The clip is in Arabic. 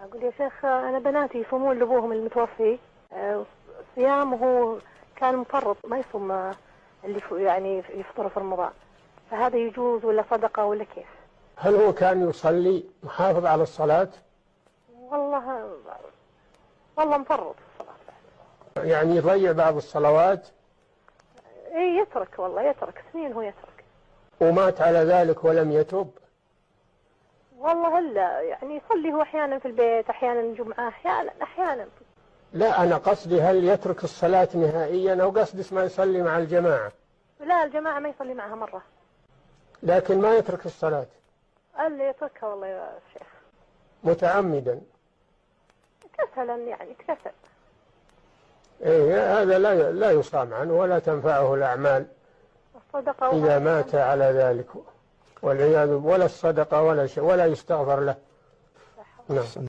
أقول يا شيخ أنا بناتي يصومون لأبوهم المتوفي صيام، وهو كان مفرط ما يصوم اللي يعني يفطر في رمضان، فهذا يجوز ولا صدقة ولا كيف؟ هل هو كان يصلي محافظ على الصلاة؟ والله مفرط في الصلاة. يعني يضيع بعض الصلوات؟ إيه يترك، والله يترك سنين هو يترك. ومات على ذلك ولم يتوب؟ والله إلا يعني يصلي هو أحيانا في البيت، أحيانا جمعة، أحيانا. لا، أنا قصدي هل يترك الصلاة نهائيا أو قصدي اسمه يصلي مع الجماعة؟ لا الجماعة ما يصلي معها مرة. لكن ما يترك الصلاة؟ قال لي يتركها والله يا شيخ. متعمدا؟ كسلا يعني كسل. إيه هذا لا يصام عنه ولا تنفعه الأعمال الصدقة إذا مات على ذلك والعياذ، ولا الصدقة ولا شيء، ولا يستغفر له. نعم.